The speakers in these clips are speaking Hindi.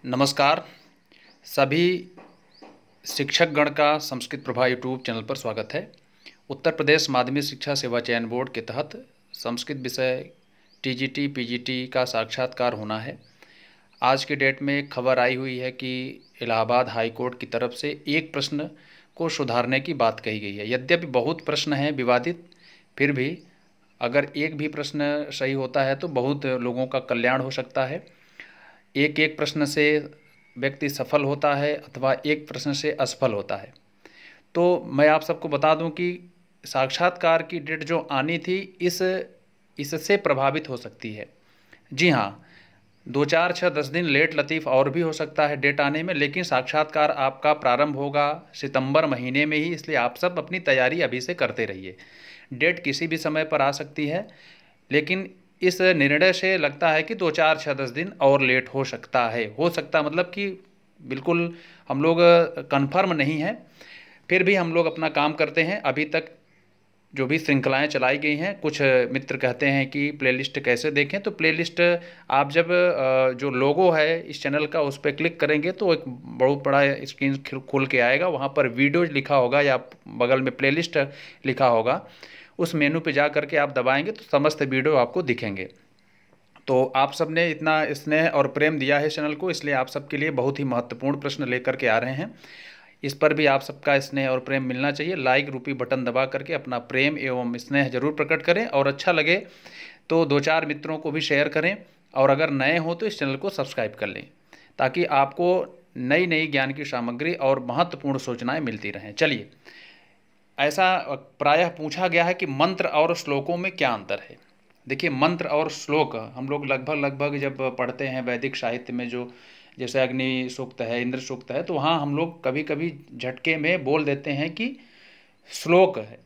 नमस्कार। सभी शिक्षकगण का संस्कृत प्रभा यूट्यूब चैनल पर स्वागत है। उत्तर प्रदेश माध्यमिक शिक्षा सेवा चयन बोर्ड के तहत संस्कृत विषय टीजीटी पीजीटी का साक्षात्कार होना है। आज की डेट में खबर आई हुई है कि इलाहाबाद हाई कोर्ट की तरफ से एक प्रश्न को सुधारने की बात कही गई है। यद्यपि बहुत प्रश्न हैं विवादित, फिर भी अगर एक भी प्रश्न सही होता है तो बहुत लोगों का कल्याण हो सकता है। एक एक प्रश्न से व्यक्ति सफल होता है अथवा एक प्रश्न से असफल होता है। तो मैं आप सबको बता दूं कि साक्षात्कार की डेट जो आनी थी इससे प्रभावित हो सकती है। जी हाँ, 2-4-6-10 दिन लेट लतीफ़ और भी हो सकता है डेट आने में, लेकिन साक्षात्कार आपका प्रारंभ होगा सितंबर महीने में ही, इसलिए आप सब अपनी तैयारी अभी से करते रहिए। डेट किसी भी समय पर आ सकती है, लेकिन इस निर्णय से लगता है कि 2-4-6-10 दिन और लेट हो सकता है। मतलब कि बिल्कुल हम लोग कन्फर्म नहीं है, फिर भी हम लोग अपना काम करते हैं। अभी तक जो भी श्रृंखलाएं चलाई गई हैं, कुछ मित्र कहते हैं कि प्लेलिस्ट कैसे देखें, तो प्लेलिस्ट आप जब जो लोगो है इस चैनल का उस पर क्लिक करेंगे तो एक बहुत बड़ा स्क्रीन खुल के आएगा। वहाँ पर वीडियोज लिखा होगा या बगल में प्लेलिस्ट लिखा होगा, उस मेनू पे जा करके आप दबाएंगे तो समस्त वीडियो आपको दिखेंगे। तो आप सब ने इतना स्नेह और प्रेम दिया है चैनल को, इसलिए आप सबके लिए बहुत ही महत्वपूर्ण प्रश्न लेकर के आ रहे हैं। इस पर भी आप सबका स्नेह और प्रेम मिलना चाहिए। लाइक रूपी बटन दबा करके अपना प्रेम एवं स्नेह जरूर प्रकट करें, और अच्छा लगे तो 2-4 मित्रों को भी शेयर करें, और अगर नए हो तो इस चैनल को सब्सक्राइब कर लें, ताकि आपको नई नई ज्ञान की सामग्री और महत्वपूर्ण सूचनाएं मिलती रहें। चलिए, ऐसा प्रायः पूछा गया है कि मंत्र और श्लोकों में क्या अंतर है। देखिए, मंत्र और श्लोक हम लोग लगभग जब पढ़ते हैं वैदिक साहित्य में, जो जैसे अग्नि सूक्त है, इंद्र सूक्त है, तो वहाँ हम लोग कभी कभी झटके में बोल देते हैं कि श्लोक है।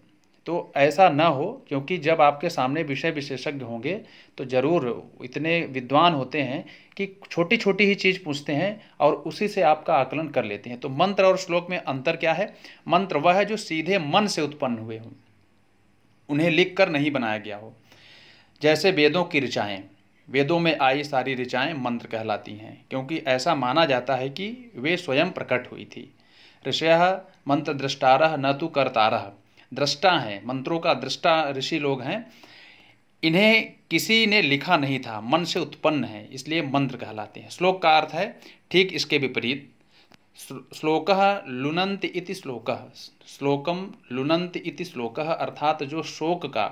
तो ऐसा ना हो, क्योंकि जब आपके सामने विषय विशेषज्ञ होंगे तो ज़रूर इतने विद्वान होते हैं कि छोटी छोटी ही चीज़ पूछते हैं और उसी से आपका आकलन कर लेते हैं। तो मंत्र और श्लोक में अंतर क्या है? मंत्र वह है जो सीधे मन से उत्पन्न हुए हों, उन्हें लिख कर नहीं बनाया गया हो। जैसे वेदों की ऋचाएँ, वेदों में आई सारी ऋचाएँ मंत्र कहलाती हैं, क्योंकि ऐसा माना जाता है कि वे स्वयं प्रकट हुई थी। ऋषयः मंत्र दृष्टारः न तो कर्तारः, दृष्टा हैं, मंत्रों का दृष्टा ऋषि लोग हैं। इन्हें किसी ने लिखा नहीं था, मन से उत्पन्न है, इसलिए मंत्र कहलाते हैं। श्लोक का अर्थ है ठीक इसके विपरीत। श्लोकः लुनन्त इति श्लोकः, श्लोकम लुनन्त इति श्लोकः, अर्थात जो शोक का,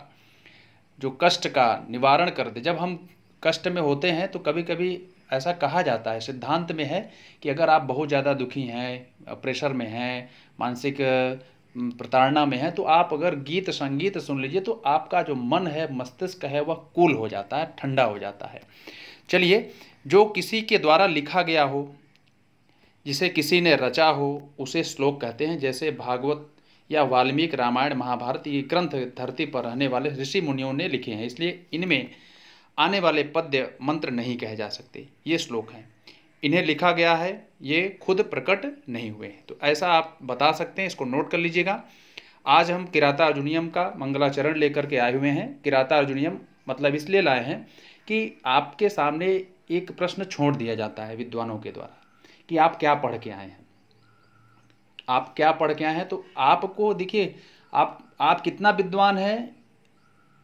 जो कष्ट का निवारण कर दे। जब हम कष्ट में होते हैं तो कभी कभी ऐसा कहा जाता है, सिद्धांत में है कि अगर आप बहुत ज़्यादा दुखी हैं, प्रेशर में हैं, मानसिक प्रताड़ना में हैं, तो आप अगर गीत संगीत सुन लीजिए तो आपका जो मन है, मस्तिष्क है, वह कूल हो जाता है, ठंडा हो जाता है। चलिए, जो किसी के द्वारा लिखा गया हो, जिसे किसी ने रचा हो, उसे श्लोक कहते हैं। जैसे भागवत या वाल्मीकि रामायण महाभारत, ये ग्रंथ धरती पर रहने वाले ऋषि मुनियों ने लिखे हैं, इसलिए इनमें आने वाले पद्य मंत्र नहीं कहे जा सकते, ये श्लोक हैं। इन्हें लिखा गया है, ये खुद प्रकट नहीं हुए हैं। तो ऐसा आप बता सकते हैं, इसको नोट कर लीजिएगा। आज हम किराता अर्जुनियम का मंगलाचरण लेकर के आए हुए हैं। किराता अर्जुनियम मतलब इसलिए लाए हैं कि आपके सामने एक प्रश्न छोड़ दिया जाता है विद्वानों के द्वारा कि आप क्या पढ़ के आए हैं, आप क्या पढ़ के आए हैं। तो आपको देखिए, आप कितना विद्वान हैं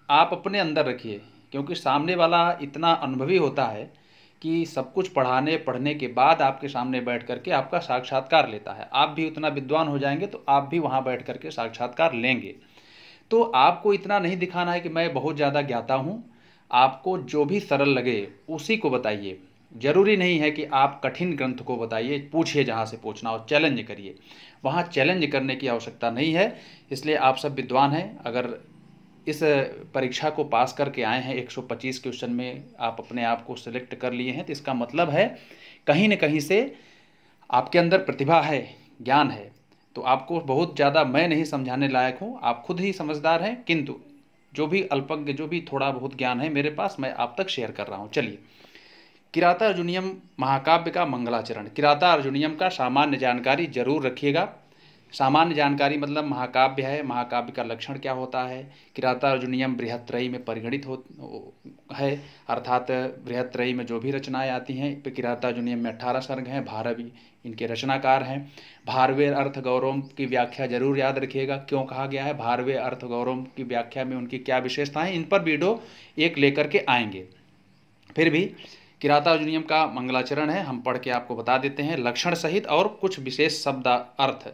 आप अपने अंदर रखिए, क्योंकि सामने वाला इतना अनुभवी होता है कि सब कुछ पढ़ने के बाद आपके सामने बैठ करके आपका साक्षात्कार लेता है। आप भी उतना विद्वान हो जाएंगे तो आप भी वहाँ बैठ करके साक्षात्कार लेंगे। तो आपको इतना नहीं दिखाना है कि मैं बहुत ज़्यादा ज्ञाता हूँ। आपको जो भी सरल लगे उसी को बताइए। जरूरी नहीं है कि आप कठिन ग्रंथ को बताइए, पूछिए जहाँ से पूछना हो, चैलेंज करिए। वहाँ चैलेंज करने की आवश्यकता नहीं है। इसलिए आप सब विद्वान हैं। अगर इस परीक्षा को पास करके आए हैं, 125 क्वेश्चन में आप अपने आप को सिलेक्ट कर लिए हैं, तो इसका मतलब है कहीं न कहीं से आपके अंदर प्रतिभा है, ज्ञान है। तो आपको बहुत ज़्यादा मैं नहीं समझाने लायक हूँ, आप खुद ही समझदार हैं, किंतु जो भी अल्पज्ञ, जो भी थोड़ा बहुत ज्ञान है मेरे पास, मैं आप तक शेयर कर रहा हूँ। चलिए, किराता अर्जुनियम महाकाव्य का मंगलाचरण। किराता अर्जुनियम का सामान्य जानकारी जरूर रखिएगा। सामान्य जानकारी मतलब महाकाव्य है। महाकाव्य का लक्षण क्या होता है? किरातार्जुनीयम बृहत्त्रयी में परिगणित है, अर्थात बृहत्त्रयी में जो भी रचनाएं आती हैं, किरातार्जुनीयम में 18 सर्ग हैं, भारवी इनके रचनाकार हैं। भारवे अर्थ गौरव की व्याख्या जरूर याद रखिएगा, क्यों कहा गया है भारवे अर्थ गौरव की व्याख्या में उनकी क्या विशेषताएं, इन पर वीडियो एक लेकर के आएंगे। फिर भी किरातार्जुनीयम का मंगलाचरण है, हम पढ़ के आपको बता देते हैं लक्षण सहित और कुछ विशेष शब्द अर्थ,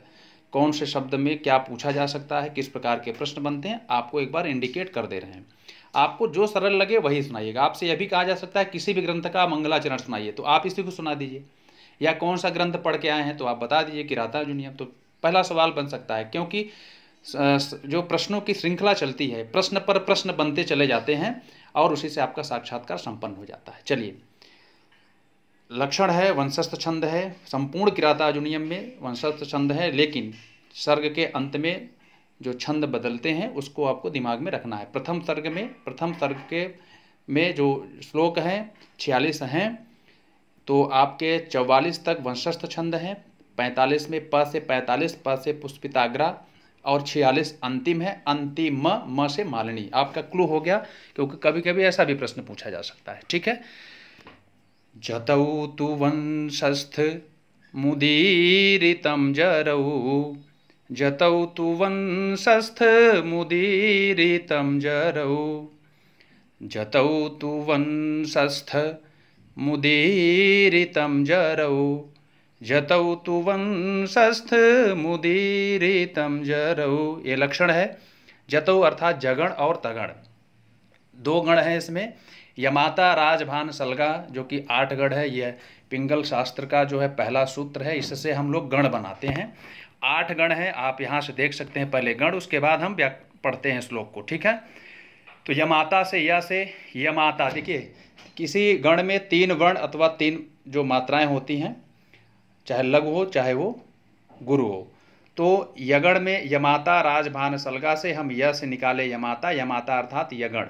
कौन से शब्द में क्या पूछा जा सकता है, किस प्रकार के प्रश्न बनते हैं, आपको एक बार इंडिकेट कर दे रहे हैं। आपको जो सरल लगे वही सुनाइएगा। आपसे यह भी कहा जा सकता है किसी भी ग्रंथ का मंगलाचरण सुनाइए, तो आप इसी को सुना दीजिए, या कौन सा ग्रंथ पढ़ के आए हैं तो आप बता दीजिए किरातार्जुनीयम। तो पहला सवाल बन सकता है, क्योंकि जो प्रश्नों की श्रृंखला चलती है, प्रश्न पर प्रश्न बनते चले जाते हैं और उसी से आपका साक्षात्कार संपन्न हो जाता है। चलिए, लक्षण है वंशस्थ छंद है, संपूर्ण किरातार्जुनीयम में वंशस्थ छंद है, लेकिन सर्ग के अंत में जो छंद बदलते हैं उसको आपको दिमाग में रखना है। प्रथम सर्ग के में जो श्लोक हैं 46 हैं, तो आपके 44 तक वंशस्थ छंद हैं, 45 में प से 45, प से पुष्पिताग्रा, और 46 अंतिम है, अंतिम म से मालिनी। आपका क्लू हो गया, क्योंकि कभी कभी ऐसा भी प्रश्न पूछा जा सकता है। ठीक है, जतौ तु वंशस्थ मुदीरितं जरौ, जतौ तु वंशस्थ मुदीरितं जरौ, जतौ तु वंशस्थ मुदीरितं जरौ, जतौ तु वंशस्थ मुदीरितं जरौ। ये लक्षण है। जतौ अर्थात जगण और तगण, दो गण हैं इसमें। यमाता राजभान सलगा जो कि 8 गण है, यह पिंगल शास्त्र का जो है पहला सूत्र है, इससे हम लोग गण बनाते हैं। 8 गण हैं, आप यहाँ से देख सकते हैं पहले गण, उसके बाद हम पढ़ते हैं श्लोक को। ठीक है, तो यमाता से यमाता, देखिए किसी गण में 3 वर्ण अथवा 3 जो मात्राएं होती हैं, चाहे लघु हो चाहे वो गुरु हो। तो यगण में यमाता राजभान सलगा से हम य से निकाले यमाता, यमाता अर्थात यगण।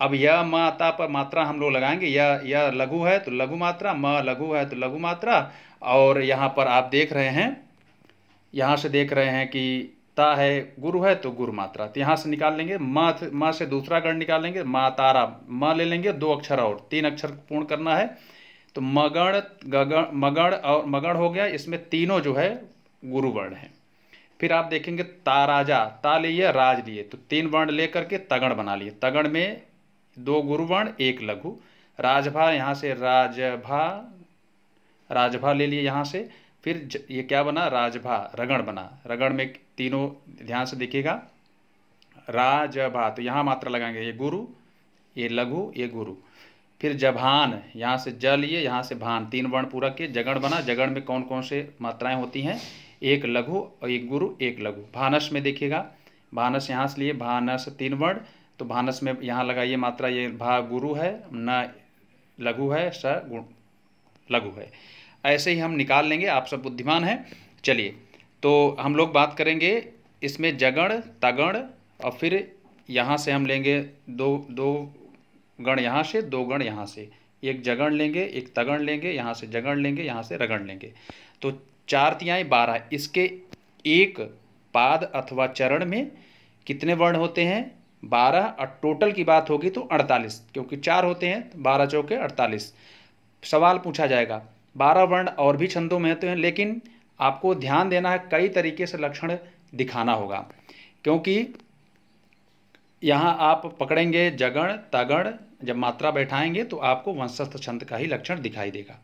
अब य माता पर मात्रा हम लोग लगाएंगे, य लघु है तो लघु मात्रा, म लघु है तो लघु मात्रा, और यहाँ पर आप देख रहे हैं, यहाँ से देख रहे हैं कि ता है गुरु है तो गुरु मात्रा, तो यहाँ से निकाल लेंगे। म से दूसरा गण निकालेंगे, मा तारा, म ले लेंगे, 2 अक्षर और 3 अक्षर पूर्ण करना है, तो मगण गगण मगण और मगण हो गया। इसमें तीनों जो है गुरु वर्ण है। फिर आप देखेंगे ताराजा, ता लिए राज लिए, तो 3 वर्ण लेकर के तगण बना लिए। तगण में 2 गुरु वर्ण 1 लघु। राजभा, यहाँ से राजभा ले लिए यहाँ से। फिर ये क्या बना, राजभा, रगण बना। रगण में तीनों ध्यान से देखिएगा, राजभा, तो यहाँ मात्रा लगाएंगे, ये गुरु, ये लघु, ये गुरु। फिर जभान, यहाँ से ज लिए, यहाँ से भान, 3 वर्ण पूरा के जगण बना। जगण में कौन कौन से मात्राएं होती हैं, 1 लघु और 1 गुरु 1 लघु। भानस में देखिएगा, भानस यहाँ से लिए, भानस 3 वर्ण, तो भानस में यहाँ लगाइए मात्रा, ये भा गुरु है, न लघु है, स लघु है। ऐसे ही हम निकाल लेंगे, आप सब बुद्धिमान हैं। चलिए, तो हम लोग बात करेंगे इसमें जगण तगण, और फिर यहाँ से हम लेंगे दो गण यहाँ से, 2 गण यहाँ से, एक जगण लेंगे, एक तगण लेंगे, यहाँ से जगण लेंगे, यहाँ से रगण लेंगे, तो 4 तिहाई 12। इसके एक पाद अथवा चरण में कितने वर्ण होते हैं, 12, और टोटल की बात होगी तो 48, क्योंकि 4 होते हैं, 12 चौके 48। सवाल पूछा जाएगा 12 वर्ण और भी छंदों में होते हैं, लेकिन आपको ध्यान देना है, कई तरीके से लक्षण दिखाना होगा, क्योंकि यहाँ आप पकड़ेंगे जगण तगण, जब मात्रा बैठाएंगे तो आपको वंशस्थ छंद का ही लक्षण दिखाई देगा।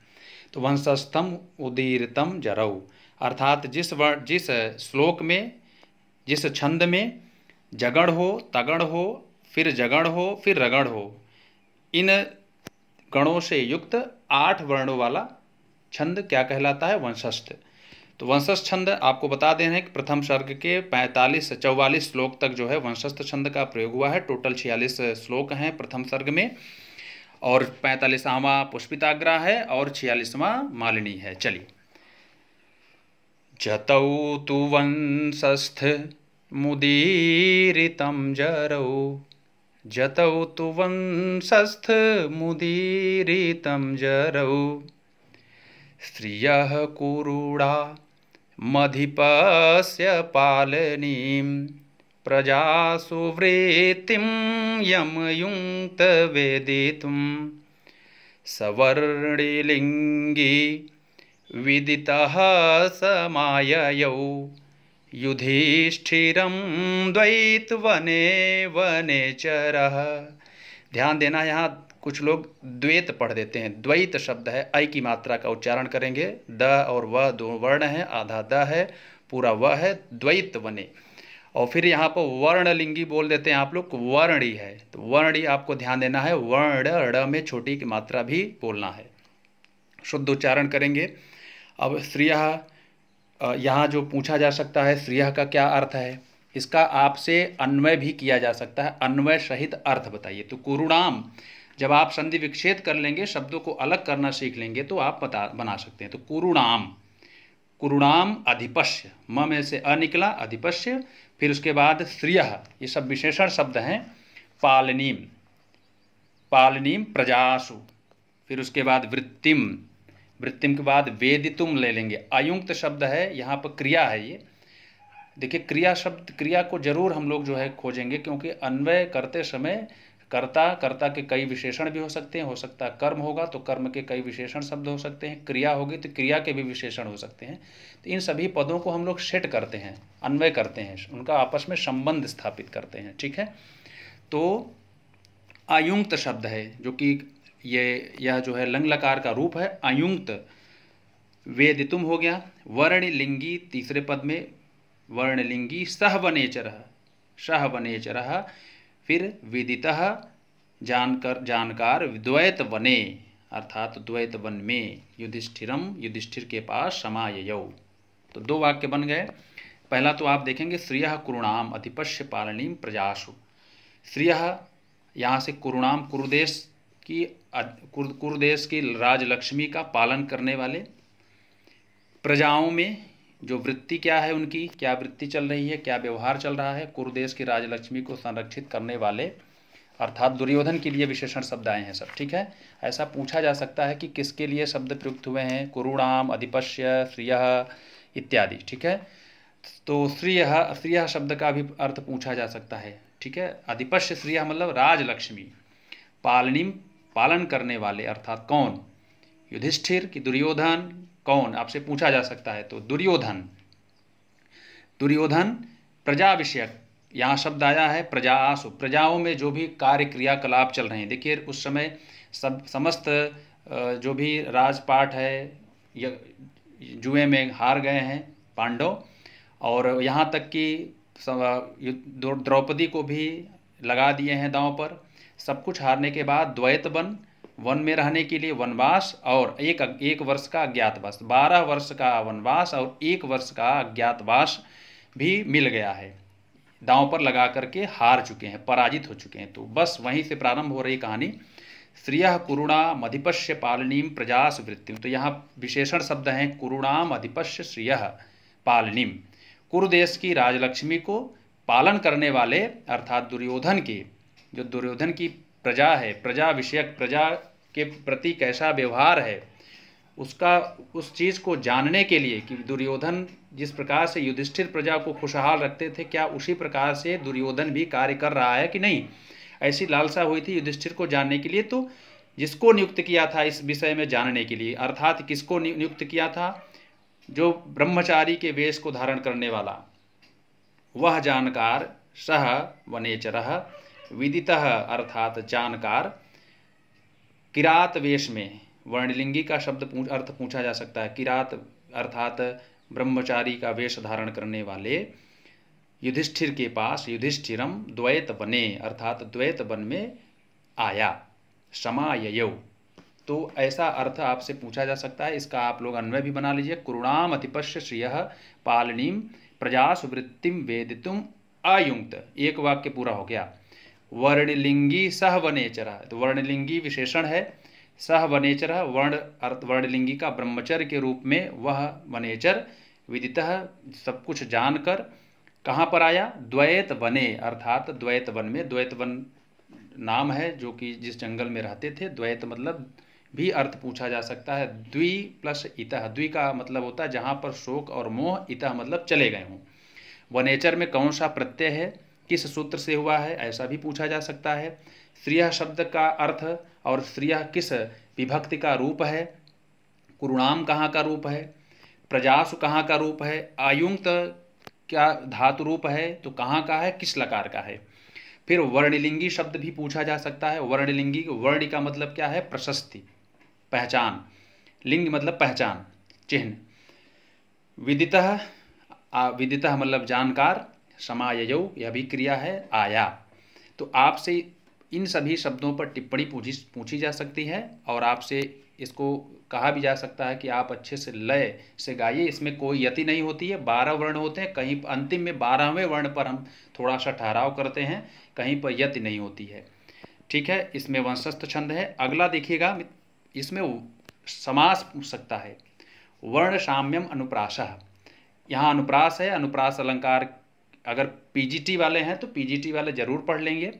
तो वंशस्थम उदीरतम जरौ, अर्थात जिस श्लोक में, जिस छंद में जगण हो, तगण हो, फिर जगण हो, फिर रगण हो, इन गणों से युक्त 8 वर्णों वाला छंद क्या कहलाता है, वंशस्थ। तो वंशस्थ छंद आपको बता दे रहे हैं कि प्रथम सर्ग के 45 से 44 श्लोक तक जो है वंशस्थ छंद का प्रयोग हुआ है। टोटल 46 श्लोक हैं प्रथम सर्ग में, और 45वां पुष्पिताग्रा है और 46वां मालिनी है। चलिए, जतौ तु वंशस्थ मुदीरितं जरौ, जतौ तु वंशस्थ मुदीरितं जरौ, स्त्रियः कुरूढा मधिपस्य पालनीं प्रजासु वृत्तिं यमयुङ्क्त वेदितुं सवर्णिलिङ्गी विदितः समाययौ युधिष्ठिरं द्वैतवने वनेचरः। ध्यान देना, यहाँ कुछ लोग द्वैत पढ़ देते हैं। द्वैत शब्द है, ऐ की मात्रा का उच्चारण करेंगे। द और व दो वर्ण है, आधा द है, पूरा व है। द्वैत वने, और फिर यहाँ पर वर्णलिंगी बोल देते हैं आप लोग, वर्णी है। तो वर्णी आपको ध्यान देना है, वर्ण ड़ में छोटी की मात्रा भी बोलना है, शुद्ध उच्चारण करेंगे। अब श्रियः, यहाँ जो पूछा जा सकता है श्रियः का क्या अर्थ है, इसका आपसे अन्वय भी किया जा सकता है। अन्वय सहित अर्थ बताइए। तो कुरुणाम, जब आप संधि विच्छेद कर लेंगे, शब्दों को अलग करना सीख लेंगे, तो आप बना सकते हैं। तो कुरुणाम, कुरुणाम अधिपस्य, म में से अ निकला, अधिपस्य। फिर उसके बाद श्रियः, ये सब विशेषण शब्द हैं। पालनीम, पालनीम प्रजासु। फिर उसके बाद वृत्तिम, वृत्तिम के बाद वेदितुम ले लेंगे। अयुंक्त शब्द है, यहाँ पर क्रिया है। ये देखिए, क्रिया शब्द, क्रिया को जरूर हम लोग जो है खोजेंगे, क्योंकि अन्वय करते समय कर्ता के कई विशेषण भी हो सकते हैं। हो सकता है कर्म होगा तो कर्म के कई विशेषण शब्द हो सकते हैं, क्रिया होगी तो क्रिया के भी विशेषण हो सकते हैं। तो इन सभी पदों को हम लोग सेट करते हैं, अन्वय करते हैं, उनका आपस में संबंध स्थापित करते हैं। ठीक है, तो अयुंक्त शब्द है, जो कि यह जो है लंग लकार का रूप है, अयुंक्त। वेदितुम हो गया। वर्णलिंगी तीसरे पद में, वर्णलिंगी सहवनेचरः, सहवनेचरः। फिर विदितः, जानकार, द्वैत वने अर्थात द्वैत वन में, युधिष्ठिरम, युधिष्ठिर के पास, समाययौ। तो दो वाक्य बन गए। पहला तो आप देखेंगे, श्रियः कुरुणाम अधिपस्य पालनीम प्रजासु। श्रियः, यहाँ से कुरुणाम, कुरुदेश की राजलक्ष्मी का पालन करने वाले, प्रजाओं में जो वृत्ति क्या है, उनकी क्या वृत्ति चल रही है, क्या व्यवहार चल रहा है, कुरुदेश की राजलक्ष्मी को संरक्षित करने वाले, अर्थात दुर्योधन के लिए विशेषण शब्द आए हैं सब। ठीक है, ऐसा पूछा जा सकता है कि किसके लिए शब्द प्रयुक्त हुए हैं, कुरुणाम, अधिपस्य, श्रियः इत्यादि। ठीक है, तो श्रियः, श्रियः शब्द का भी अर्थ पूछा जा सकता है। ठीक है, अधिपस्य श्रियः मतलब राजलक्ष्मी, पालनीम पालन करने वाले, अर्थात कौन, युधिष्ठिर की दुर्योधन, कौन आपसे पूछा जा सकता है। तो दुर्योधन, दुर्योधन प्रजा विषयक, यहाँ शब्द आया है प्रजासु, प्रजाओं में जो भी कार्य क्रियाकलाप चल रहे हैं। देखिए, उस समय समस्त जो भी राजपाट है, जुए में हार गए हैं पांडव, और यहाँ तक कि द्रौपदी को भी लगा दिए हैं दांव पर। सब कुछ हारने के बाद द्वैत वन में रहने के लिए वनवास, और एक वर्ष का अज्ञातवास, 12 वर्ष का वनवास और 1 वर्ष का अज्ञातवास भी मिल गया है। दांव पर लगा करके हार चुके हैं, पराजित हो चुके हैं। तो बस वहीं से प्रारंभ हो रही कहानी। श्रियः कुरुणाम अधिपस्य पालनीम प्रजासु वृत्तिम। तो यहाँ विशेषण शब्द हैं कुरुणाम अधिपस्य श्रियः पालनीम, कुरुदेश की राजलक्ष्मी को पालन करने वाले, अर्थात दुर्योधन के, जो दुर्योधन की प्रजा है, प्रजा विषयक, प्रजा के प्रति कैसा व्यवहार है, उसका, उस चीज़ को जानने के लिए कि दुर्योधन जिस प्रकार से युधिष्ठिर प्रजा को खुशहाल रखते थे, क्या उसी प्रकार से दुर्योधन भी कार्य कर रहा है कि नहीं, ऐसी लालसा हुई थी युधिष्ठिर को जानने के लिए। तो जिसको नियुक्त किया था इस विषय में जानने के लिए, अर्थात किसको नियुक्त किया था, जो ब्रह्मचारी के वेश को धारण करने वाला, वह जानकार, सह वनेचरः, विदितः अर्थात जानकार, किरात वेश में, वर्णलिंगी का शब्द अर्थ पूछा जा सकता है। किरात अर्थात ब्रह्मचारी का वेश धारण करने वाले, युधिष्ठिर के पास, युधिष्ठिरम द्वैत वने अर्थात द्वैत वन में आया, समाययौ। तो ऐसा अर्थ आपसे पूछा जा सकता है, इसका आप लोग अन्वय भी बना लीजिए। कुरुणाम अधिपस्य श्रियः पालनीम प्रजासु वृत्तिम वेदितुम अयुंक्त, एक वाक्य पूरा हो गया। वर्णलिंगी सह वनेचरः, तो वर्णलिंगी विशेषण है, सह वनेचरः वर्णलिंगी का ब्रह्मचर्य के रूप में वह वनेचर, विदितः सब कुछ जानकर, कहाँ पर आया, द्वैत वने अर्थात द्वैत वन में। द्वैत वन नाम है जो कि जिस जंगल में रहते थे, द्वैत मतलब भी अर्थ पूछा जा सकता है। द्वि प्लस इतः, द्वि का मतलब होता है जहाँ पर शोक और मोह, इतः मतलब चले गए हों। वनेचर में कौन सा प्रत्यय है, किस सूत्र से हुआ है, ऐसा भी पूछा जा सकता है। श्रियः शब्द का अर्थ और श्रियः किस विभक्ति का रूप है, कुरुणाम कहाँ का रूप है, प्रजासु कहाँ का रूप है, आयुक्त क्या धातु रूप है तो कहाँ का है, किस लकार का है। फिर वर्णलिंगी शब्द भी पूछा जा सकता है। वर्णलिंगी, वर्ण का मतलब क्या है, प्रशस्ति, पहचान, लिंग मतलब पहचान, चिन्ह। विदितः, विदितः मतलब जानकार, समाययौ यह भी क्रिया है, आया। तो आपसे इन सभी शब्दों पर टिप्पणी पूछी जा सकती है और आपसे इसको कहा भी जा सकता है कि आप अच्छे से लय से गाइए। इसमें कोई यति नहीं होती है, 12 वर्ण होते हैं, कहीं अंतिम में 12वें वर्ण पर हम थोड़ा सा ठहराव करते हैं, कहीं पर यति नहीं होती है। ठीक है, इसमें वंशस्थ छंद है। अगला देखिएगा, इसमें समास पूछ सकता है। वर्ण साम्यम अनुप्रासः, यहाँ अनुप्रास है, अनुप्रास अलंकार अगर पीजीटी वाले हैं तो पीजीटी वाले जरूर पढ़ लेंगे,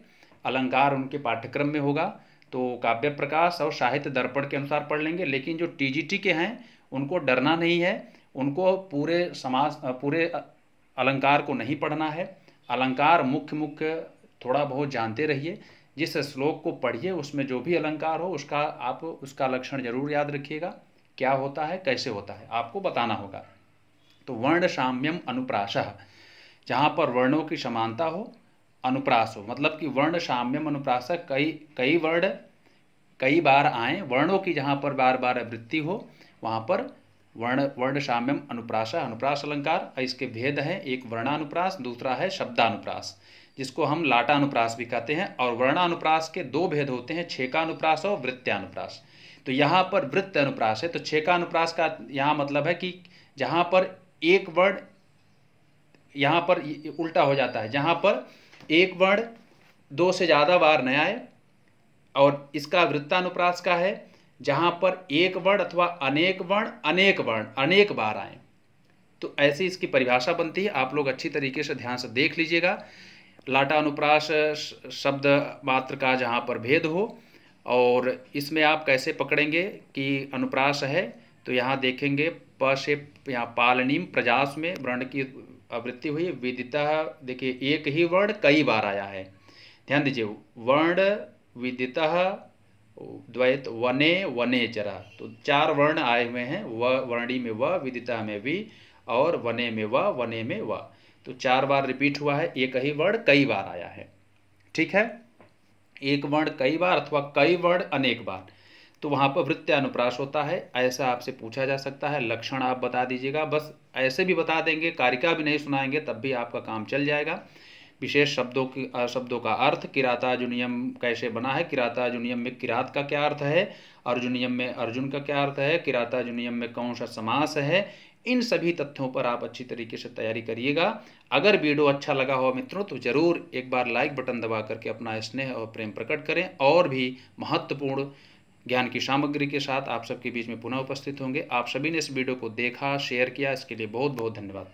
अलंकार उनके पाठ्यक्रम में होगा तो काव्य प्रकाश और साहित्य दर्पण के अनुसार पढ़ लेंगे। लेकिन जो टीजीटी के हैं उनको डरना नहीं है, उनको पूरे समास पूरे अलंकार को नहीं पढ़ना है। अलंकार मुख्य थोड़ा बहुत जानते रहिए, जिस श्लोक को पढ़िए उसमें जो भी अलंकार हो उसका आप उसका लक्षण जरूर याद रखिएगा, क्या होता है कैसे होता है आपको बताना होगा। तो वर्ण साम्यम अनुप्रासः, जहाँ पर वर्णों की समानता हो, अनुप्रास हो, मतलब कि वर्ण साम्यम अनुप्रासः, कई वर्ण कई बार आए, वर्णों की जहाँ पर बार बार वृत्ति हो वहाँ पर वर्ण साम्यम अनुप्रासः, अनुप्रास अलंकार। इसके भेद हैं, एक वर्णानुप्रास, दूसरा है शब्दानुप्रास, जिसको हम लाटानुप्रास भी कहते हैं। और वर्णानुप्रास के दो भेद होते हैं, छेकानुप्रास और वृत्त्यानुप्रास। तो यहाँ पर वृत्त अनुप्रास है। तो छेकानुप्रास का यहाँ मतलब है कि जहाँ पर एक वर्ण, यहाँ पर उल्टा हो जाता है, जहाँ पर एक वर्ण दो से ज़्यादा बार न आए। और इसका वृत्तानुप्रास का है जहाँ पर एक वर्ण अथवा अनेक वर्ण अनेक बार आए। तो ऐसी इसकी परिभाषा बनती है, आप लोग अच्छी तरीके से ध्यान से देख लीजिएगा। लाटानुप्रास शब्द मात्र का जहाँ पर भेद हो, और इसमें आप कैसे पकड़ेंगे कि अनुप्रास है, तो यहाँ देखेंगे प से यहाँ पालनीम प्रजास में वर्ण की आवृत्ति हुई। विदितः देखिए एक ही वर्ण कई बार आया है, ध्यान दीजिए। वर्ण विदितः द्वैत वने वनेचरा, तो 4 वर्ण आए हुए हैं, व वर्णी में व, विदितः में वि और वने में व, वने में व। तो 4 बार रिपीट हुआ है, एक ही वर्ण कई बार आया है। ठीक है, एक वर्ण कई बार अथवा कई वर्ण अनेक बार, तो वहाँ पर वृत्त्यानुप्रास होता है। ऐसा आपसे पूछा जा सकता है। लक्षण आप बता दीजिएगा, बस ऐसे भी बता देंगे, कारिका भी नहीं सुनाएंगे तब भी आपका काम चल जाएगा। विशेष शब्दों का अर्थ, किरातार्जुनीयम कैसे बना है, किरातार्जुनीयम में किरात का क्या अर्थ है, अर्जुनीयम में अर्जुन का क्या अर्थ है, किरातार्जुनीयम में कौन सा समास है, इन सभी तथ्यों पर आप अच्छी तरीके से तैयारी करिएगा। अगर वीडियो अच्छा लगा हो मित्रों तो ज़रूर एक बार लाइक बटन दबा करके अपना स्नेह और प्रेम प्रकट करें। और भी महत्वपूर्ण ज्ञान की सामग्री के साथ आप सबके बीच में पुनः उपस्थित होंगे। आप सभी ने इस वीडियो को देखा, शेयर किया, इसके लिए बहुत बहुत धन्यवाद।